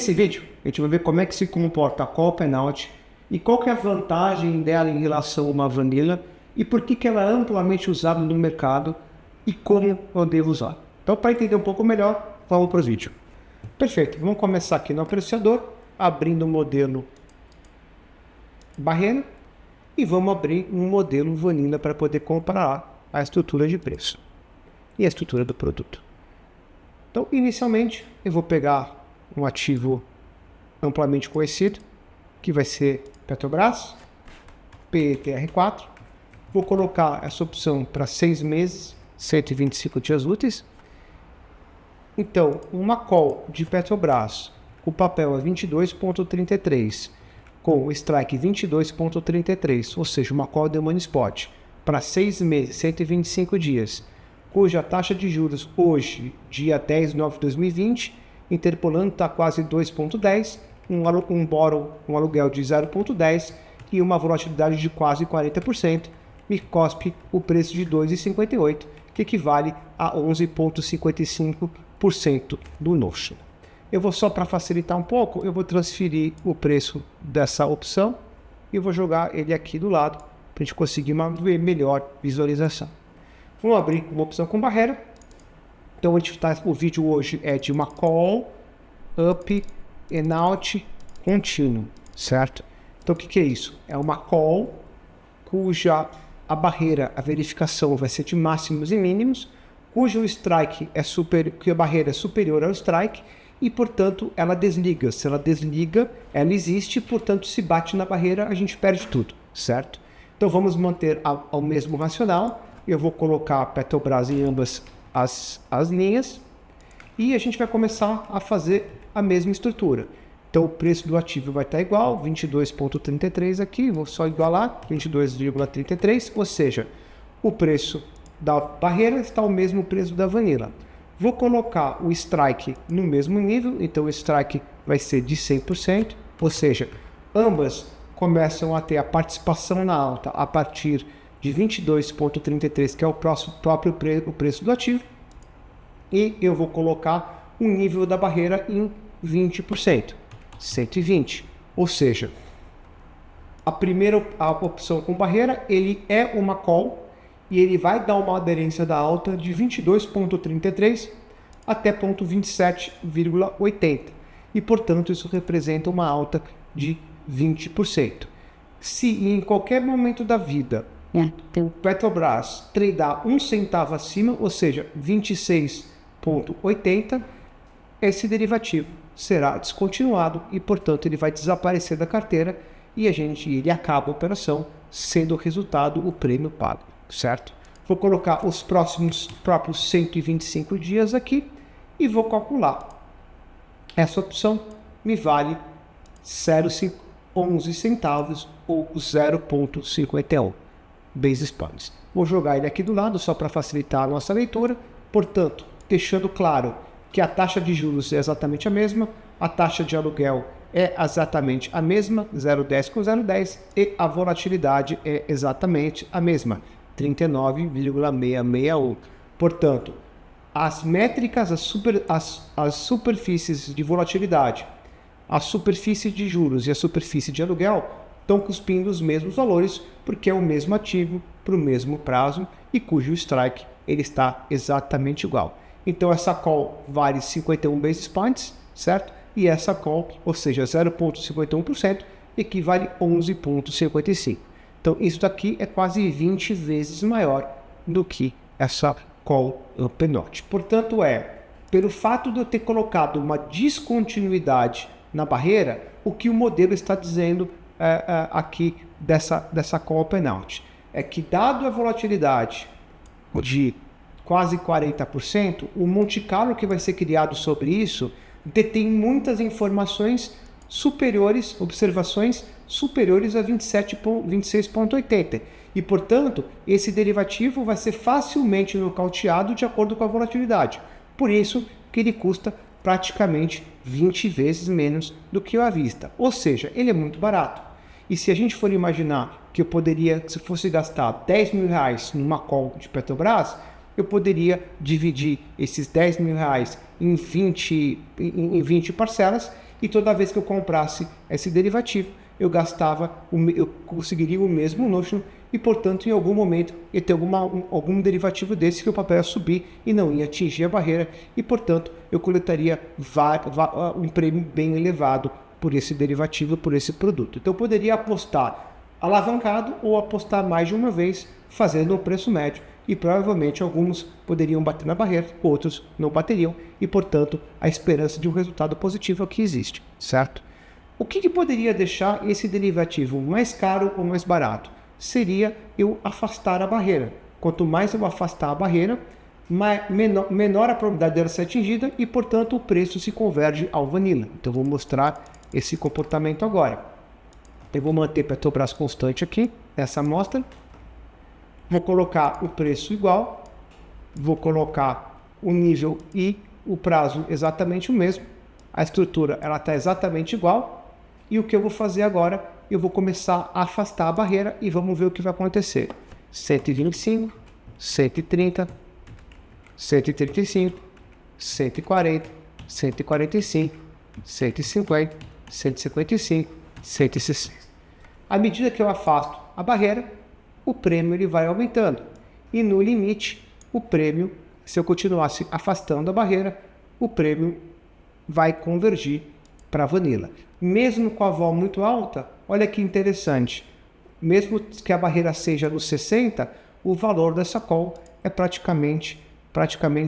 nesse vídeo, a gente vai ver como é que se comporta a call penalty e qual que é a vantagem dela em relação a uma vanilla e por que ela é amplamente usada no mercado e como eu devo usar. Então, para entender um pouco melhor, vamos para o vídeo. Perfeito, vamos começar aqui no apreciador, abrindo o modelo barreira e vamos abrir um modelo vanilla para poder comparar a estrutura de preço e a estrutura do produto. Então, inicialmente, eu vou pegar um ativo amplamente conhecido, que vai ser Petrobras, PETR4. Vou colocar essa opção para 6 meses, 125 dias úteis. Então, uma call de Petrobras, o papel é 22,33, com o strike 22,33, ou seja, uma call de money spot, para 6 meses, 125 dias, cuja taxa de juros hoje, dia 10 de novembro de 2020, interpolando está quase 2,10, um aluguel de 0,10 e uma volatilidade de quase 40%, me cospe o preço de 2,58, que equivale a 11,55% do Notion. Eu vou só para facilitar um pouco, eu vou transferir o preço dessa opção e vou jogar ele aqui do lado para a gente conseguir uma melhor visualização. Vamos abrir uma opção com barreira. Então o vídeo hoje é de uma call, up and out contínuo, certo? Então o que é isso? É uma call cuja a barreira, a verificação vai ser de máximos e mínimos, cujo strike que a barreira é superior ao strike e, portanto, ela desliga. Se ela desliga, ela existe, portanto, se bate na barreira, a gente perde tudo, certo? Então vamos manter ao mesmo racional. Eu vou colocar a Petrobras em ambas as linhas e a gente vai começar a fazer a mesma estrutura. Então o preço do ativo vai estar igual, 22,33 aqui, vou só igualar, 22,33, ou seja, o preço da barreira está o mesmo preço da vanilla. Vou colocar o strike no mesmo nível, então o strike vai ser de 100%, ou seja, ambas começam a ter a participação na alta a partir de 22,33, que é o próprio preço do ativo, e eu vou colocar o nível da barreira em 20%, 120, ou seja, a opção com barreira, ele é uma call e ele vai dar uma aderência da alta de 22,33 até 27,80 e, portanto, isso representa uma alta de 20%. Se em qualquer momento da vida o Petrobras tradar 1 centavo acima, ou seja, 26,80, esse derivativo será descontinuado e, portanto, ele vai desaparecer da carteira e ele acaba a operação, sendo o resultado o prêmio pago, certo? Vou colocar os próprios 125 dias aqui e vou calcular. Essa opção me vale 0,11 centavos ou 0,51 basis points. Vou jogar ele aqui do lado só para facilitar a nossa leitura. Portanto, deixando claro que a taxa de juros é exatamente a mesma, a taxa de aluguel é exatamente a mesma, 0,10 com 0,10, e a volatilidade é exatamente a mesma, 39,661. Portanto, as métricas, as superfícies de volatilidade, a superfície de juros e a superfície de aluguel estão cuspindo os mesmos valores, porque é o mesmo ativo para o mesmo prazo e cujo strike ele está exatamente igual. Então essa call vale 51 basis points, certo? E essa call, ou seja, 0,51%, equivale a 11,55. Então isso daqui é quase 20 vezes maior do que essa call penalty. Portanto, pelo fato de eu ter colocado uma descontinuidade na barreira, o que o modelo está dizendo aqui dessa call penalty é que, dado a volatilidade de quase 40%, o Monte Carlo que vai ser criado sobre isso detém muitas informações superiores, observações superiores a 26,80. E, portanto, esse derivativo vai ser facilmente nocauteado de acordo com a volatilidade. Por isso que ele custa praticamente 20 vezes menos do que o à vista. Ou seja, ele é muito barato. E se a gente for imaginar que eu poderia, se fosse gastar 10 mil reais numa call de Petrobras, eu poderia dividir esses 10 mil reais em 20 parcelas e toda vez que eu comprasse esse derivativo, eu conseguiria o mesmo notional e, portanto, em algum momento ia ter algum derivativo desse que o papel ia subir e não ia atingir a barreira e, portanto, eu coletaria um prêmio bem elevado por esse derivativo, por esse produto. Então, eu poderia apostar alavancado ou apostar mais de uma vez fazendo um preço médio e provavelmente alguns poderiam bater na barreira, outros não bateriam e, portanto, a esperança de um resultado positivo aqui existe, certo? O que poderia deixar esse derivativo mais caro ou mais barato? Seria eu afastar a barreira. Quanto mais eu afastar a barreira, menor a probabilidade dela ser atingida e, portanto, o preço se converge ao vanilla. Então, eu vou mostrar esse comportamento agora. Eu vou manter Petrobras constante aqui, nessa amostra. Vou colocar o preço igual. Vou colocar o nível e o prazo exatamente o mesmo. A estrutura está exatamente igual. E o que eu vou fazer agora? Eu vou começar a afastar a barreira e vamos ver o que vai acontecer. 125, 130, 135, 140, 145, 150, 155, 160. À medida que eu afasto a barreira, o prêmio ele vai aumentando. E no limite, o prêmio, se eu continuasse afastando a barreira, o prêmio vai convergir para a vanilla. Mesmo com a vol muito alta, olha que interessante. Mesmo que a barreira seja nos 60, o valor dessa call é praticamente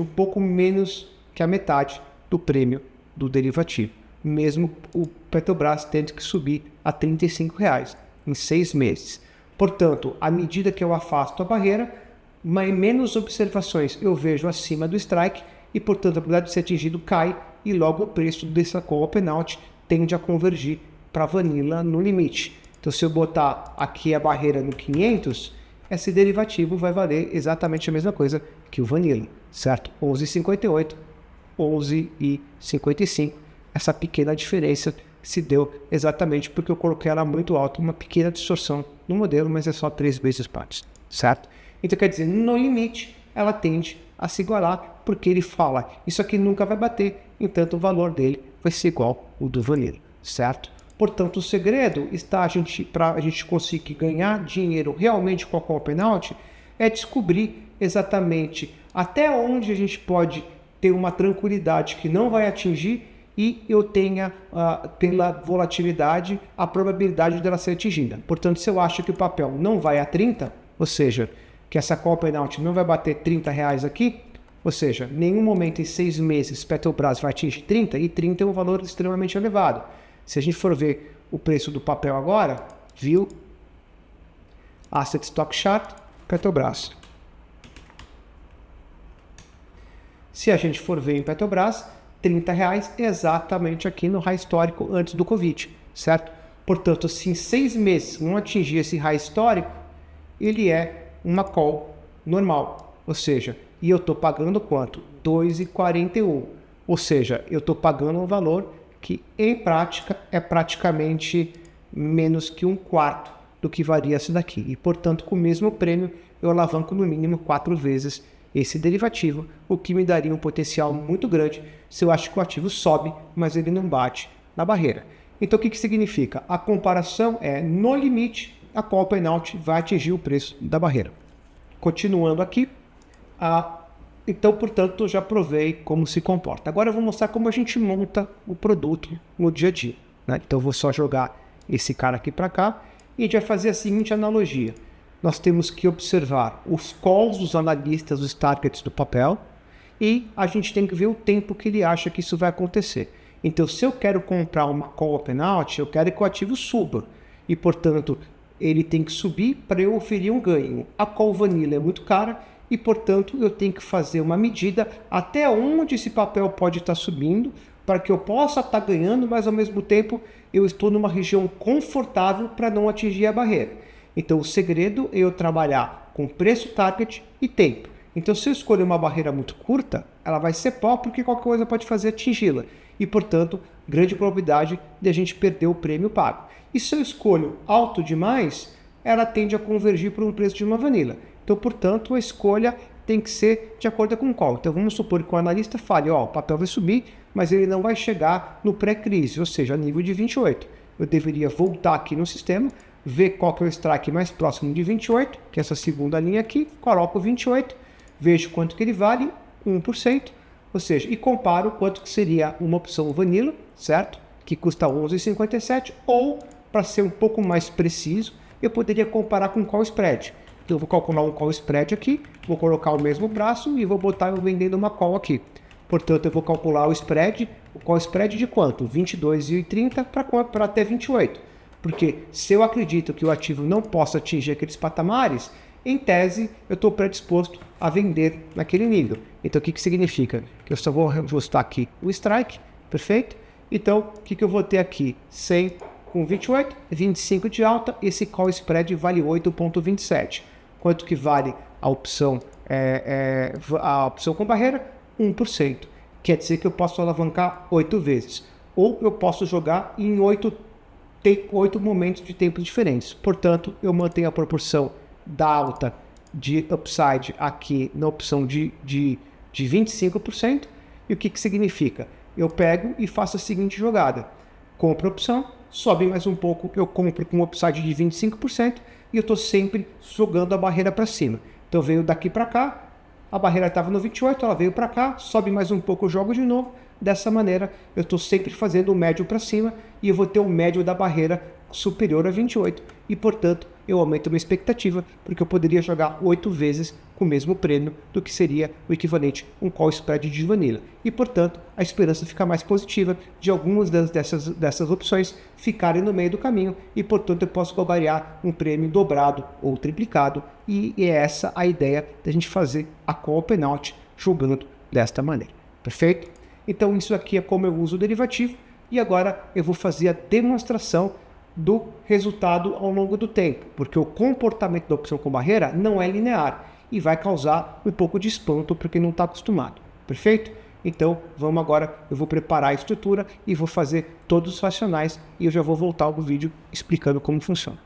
um pouco menos que a metade do prêmio do derivativo. Mesmo o Petrobras tendo que subir a R$ 35 em 6 meses. Portanto, à medida que eu afasto a barreira, menos observações eu vejo acima do strike e, portanto, a probabilidade de ser atingido cai e logo o preço dessa call penalty tende a convergir para a vanilla no limite. Então, se eu botar aqui a barreira no 500, esse derivativo vai valer exatamente a mesma coisa que o vanilla, certo? 11,58, 11,55. Essa pequena diferença se deu exatamente porque eu coloquei ela muito alta, uma pequena distorção no modelo, mas é só 3 basis points, certo? Então, quer dizer, no limite, ela tende a se igualar, porque ele fala, isso aqui nunca vai bater, então o valor dele vai ser igual ao do vanilla, certo? Portanto, o segredo está para a gente conseguir ganhar dinheiro realmente com a call penalty, é descobrir exatamente até onde a gente pode ter uma tranquilidade que não vai atingir e eu tenha, pela volatilidade, a probabilidade dela ser atingida. Portanto, se eu acho que o papel não vai a 30, ou seja, que essa call penalty não vai bater R$30 aqui, ou seja, em nenhum momento em 6 meses Petrobras vai atingir 30, e 30 é um valor extremamente elevado. Se a gente for ver o preço do papel agora, viu? Asset Stock Chart, Petrobras. Se a gente for ver em Petrobras, R$30 exatamente aqui no high histórico antes do Covid, certo? Portanto, se em 6 meses não atingir esse high histórico, ele é uma call normal, ou seja, e eu estou pagando quanto? 2,41, ou seja, eu estou pagando um valor que em prática é praticamente menos que 1/4 do que varia esse daqui, e portanto com o mesmo prêmio eu alavanco no mínimo 4 vezes esse derivativo, o que me daria um potencial muito grande se eu acho que o ativo sobe, mas ele não bate na barreira. Então o que significa? A comparação é, no limite, a call penalty vai atingir o preço da barreira. Continuando aqui, então, portanto, eu já provei como se comporta. Agora eu vou mostrar como a gente monta o produto no dia a dia, né? Então eu vou só jogar esse cara aqui para cá e a gente vai fazer a seguinte analogia. Nós temos que observar os calls dos analistas, os targets do papel, e a gente tem que ver o tempo que ele acha que isso vai acontecer. Então, se eu quero comprar uma call penalty, eu quero que o ativo suba. E, portanto, ele tem que subir para eu oferir um ganho. A call vanilla é muito cara e, portanto, eu tenho que fazer uma medida até onde esse papel pode estar subindo para que eu possa estar ganhando, mas, ao mesmo tempo, eu estou numa região confortável para não atingir a barreira. Então, o segredo é eu trabalhar com preço target e tempo. Então, se eu escolher uma barreira muito curta, ela vai ser pó, porque qualquer coisa pode fazer atingi-la. E, portanto, grande probabilidade de a gente perder o prêmio pago. E se eu escolho alto demais, ela tende a convergir para um preço de uma vanilla. Então, portanto, a escolha tem que ser de acordo com o call. Então vamos supor que o analista fale, ó, o papel vai subir, mas ele não vai chegar no pré-crise, ou seja, a nível de 28. Eu deveria voltar aqui no sistema, ver qual que é o strike mais próximo de 28, que é essa segunda linha aqui, coloco 28, vejo quanto que ele vale, 1%, ou seja, e comparo quanto que seria uma opção vanilla, certo? Que custa 11,57, ou, para ser um pouco mais preciso, eu poderia comparar com call spread. Então eu vou calcular um call spread aqui, vou colocar o mesmo braço e vou botar eu vendendo uma call aqui. Portanto, eu vou calcular o call spread de quanto? 22,30 para até 28. Porque se eu acredito que o ativo não possa atingir aqueles patamares, em tese, eu estou predisposto a vender naquele nível. Então, o que significa? Que eu só vou ajustar aqui o strike, perfeito? Então, o que eu vou ter aqui? 100 com 28, 25 de alta, esse call spread vale 8,27. Quanto que vale a opção com barreira? 1%. Quer dizer que eu posso alavancar 8 vezes. Ou eu posso jogar em 8 momentos de tempos diferentes. Portanto, eu mantenho a proporção da alta de upside aqui na opção de 25%. E o que significa? Eu pego e faço a seguinte jogada. Compro a opção, sobe mais um pouco, eu compro com um upside de 25% e eu estou sempre jogando a barreira para cima. Então veio daqui para cá, a barreira estava no 28, ela veio para cá, sobe mais um pouco, eu jogo de novo. Dessa maneira, eu estou sempre fazendo o médio para cima e eu vou ter o médio da barreira superior a 28 e, portanto, eu aumento a minha expectativa porque eu poderia jogar 8 vezes com o mesmo prêmio do que seria o equivalente a um call spread de vanilla. E, portanto, a esperança fica mais positiva de algumas dessas opções ficarem no meio do caminho e, portanto, eu posso galgarear um prêmio dobrado ou triplicado e é essa a ideia da gente fazer a call open out jogando desta maneira. Perfeito? Então, isso aqui é como eu uso o derivativo e agora eu vou fazer a demonstração do resultado ao longo do tempo, porque o comportamento da opção com barreira não é linear e vai causar um pouco de espanto para quem não está acostumado. Perfeito? Então, vamos agora, eu vou preparar a estrutura e vou fazer todos os racionais e eu já vou voltar ao vídeo explicando como funciona.